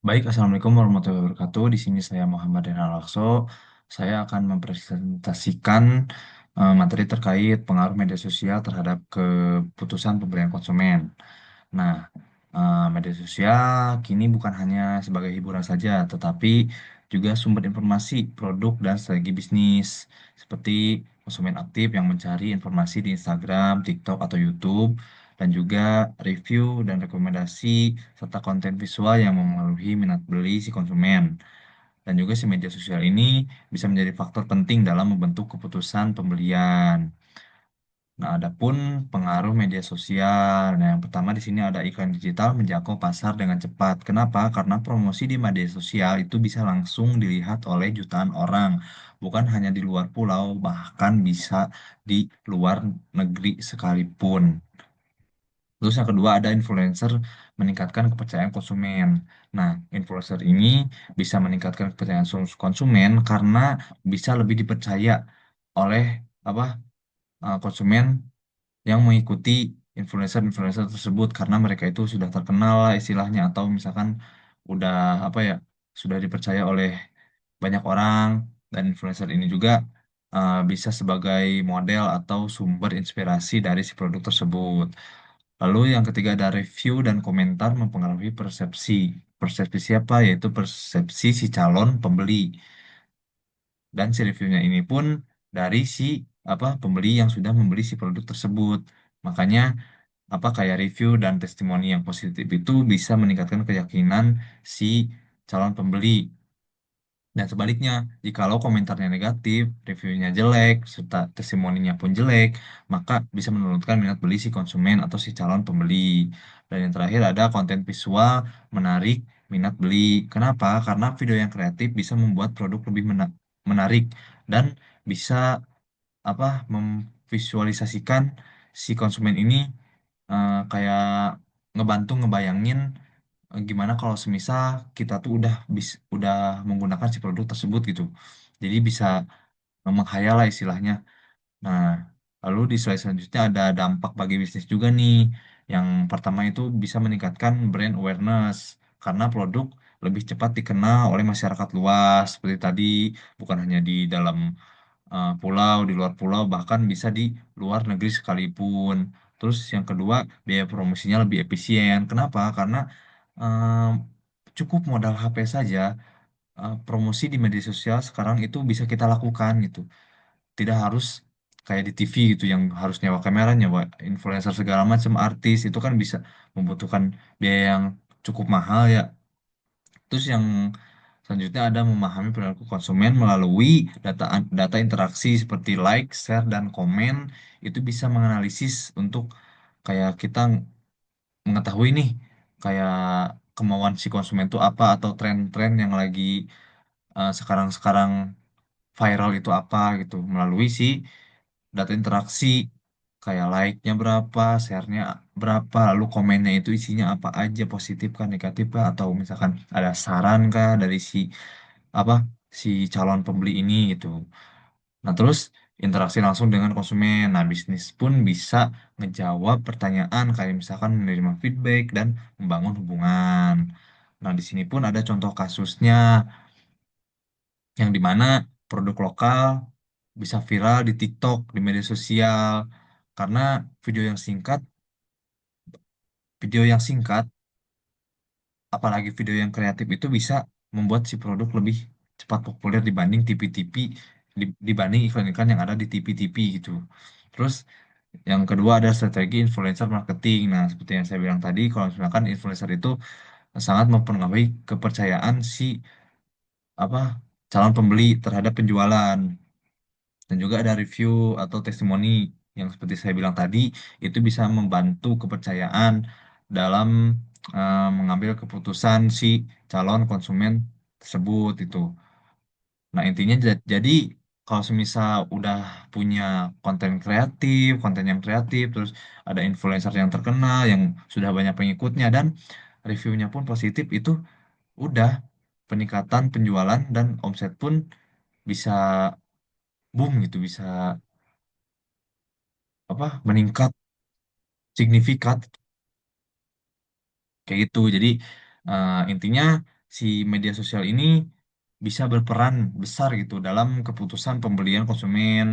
Baik, Assalamualaikum warahmatullahi wabarakatuh. Di sini saya Muhammad Renal Lakso. Saya akan mempresentasikan materi terkait pengaruh media sosial terhadap keputusan pembelian konsumen. Nah, media sosial kini bukan hanya sebagai hiburan saja, tetapi juga sumber informasi, produk, dan strategi bisnis. Seperti konsumen aktif yang mencari informasi di Instagram, TikTok, atau YouTube, dan juga review dan rekomendasi, serta konten visual yang memenuhi minat beli si konsumen. Dan juga si media sosial ini bisa menjadi faktor penting dalam membentuk keputusan pembelian. Nah, adapun pengaruh media sosial. Nah, yang pertama di sini ada iklan digital menjangkau pasar dengan cepat. Kenapa? Karena promosi di media sosial itu bisa langsung dilihat oleh jutaan orang, bukan hanya di luar pulau, bahkan bisa di luar negeri sekalipun. Terus yang kedua ada influencer meningkatkan kepercayaan konsumen. Nah, influencer ini bisa meningkatkan kepercayaan konsumen karena bisa lebih dipercaya oleh apa konsumen yang mengikuti influencer-influencer tersebut karena mereka itu sudah terkenal lah istilahnya atau misalkan udah apa ya sudah dipercaya oleh banyak orang dan influencer ini juga bisa sebagai model atau sumber inspirasi dari si produk tersebut. Lalu yang ketiga ada review dan komentar mempengaruhi persepsi. Persepsi siapa? Yaitu persepsi si calon pembeli. Dan si reviewnya ini pun dari si pembeli yang sudah membeli si produk tersebut. Makanya kayak review dan testimoni yang positif itu bisa meningkatkan keyakinan si calon pembeli. Dan sebaliknya, jikalau komentarnya negatif, reviewnya jelek, serta testimoninya pun jelek, maka bisa menurunkan minat beli si konsumen atau si calon pembeli. Dan yang terakhir ada konten visual menarik minat beli. Kenapa? Karena video yang kreatif bisa membuat produk lebih menarik dan bisa memvisualisasikan si konsumen ini kayak ngebantu ngebayangin gimana kalau semisal kita tuh udah menggunakan si produk tersebut gitu. Jadi bisa menghayal lah istilahnya. Nah, lalu di slide selanjutnya ada dampak bagi bisnis juga nih. Yang pertama itu bisa meningkatkan brand awareness karena produk lebih cepat dikenal oleh masyarakat luas. Seperti tadi, bukan hanya di dalam pulau, di luar pulau, bahkan bisa di luar negeri sekalipun. Terus yang kedua, biaya promosinya lebih efisien. Kenapa? Karena eh, cukup modal HP saja, promosi di media sosial sekarang itu bisa kita lakukan gitu. Tidak harus kayak di TV gitu yang harus nyewa kamera, nyewa influencer segala macam artis itu kan bisa membutuhkan biaya yang cukup mahal ya. Terus yang selanjutnya ada memahami perilaku konsumen melalui data interaksi seperti like, share, dan komen itu bisa menganalisis untuk kayak kita mengetahui nih kayak kemauan si konsumen itu apa atau tren-tren yang lagi sekarang-sekarang viral itu apa gitu melalui si data interaksi kayak like-nya berapa, share-nya berapa, lalu komennya itu isinya apa aja, positif kah, negatif kah, atau misalkan ada saran kah dari apa si calon pembeli ini gitu. Nah, terus interaksi langsung dengan konsumen. Nah, bisnis pun bisa ngejawab pertanyaan kayak misalkan menerima feedback dan membangun hubungan. Nah, di sini pun ada contoh kasusnya yang dimana produk lokal bisa viral di TikTok, di media sosial, karena video yang singkat, video yang singkat, apalagi video yang kreatif itu bisa membuat si produk lebih cepat populer dibanding TV-TV, dibanding iklan-iklan yang ada di TV-TV gitu. Terus yang kedua ada strategi influencer marketing. Nah, seperti yang saya bilang tadi, kalau misalkan influencer itu sangat mempengaruhi kepercayaan si apa calon pembeli terhadap penjualan. Dan juga ada review atau testimoni yang seperti saya bilang tadi, itu bisa membantu kepercayaan dalam mengambil keputusan si calon konsumen tersebut itu. Nah, intinya jadi kalau semisal udah punya konten yang kreatif, terus ada influencer yang terkenal, yang sudah banyak pengikutnya, dan reviewnya pun positif, itu udah peningkatan penjualan dan omset pun bisa boom gitu, bisa meningkat signifikan kayak gitu. Jadi intinya si media sosial ini bisa berperan besar gitu dalam keputusan pembelian konsumen,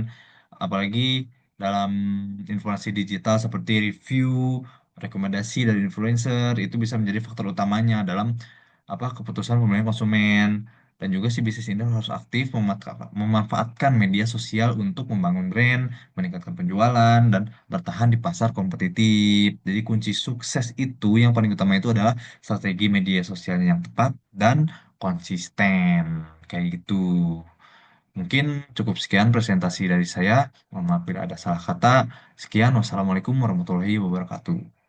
apalagi dalam informasi digital seperti review, rekomendasi dari influencer itu bisa menjadi faktor utamanya dalam keputusan pembelian konsumen. Dan juga si bisnis ini harus aktif memanfaatkan media sosial untuk membangun brand, meningkatkan penjualan, dan bertahan di pasar kompetitif. Jadi kunci sukses itu yang paling utama itu adalah strategi media sosialnya yang tepat dan konsisten. Kayak gitu. Mungkin cukup sekian presentasi dari saya. Mohon maaf bila ada salah kata. Sekian, wassalamualaikum warahmatullahi wabarakatuh.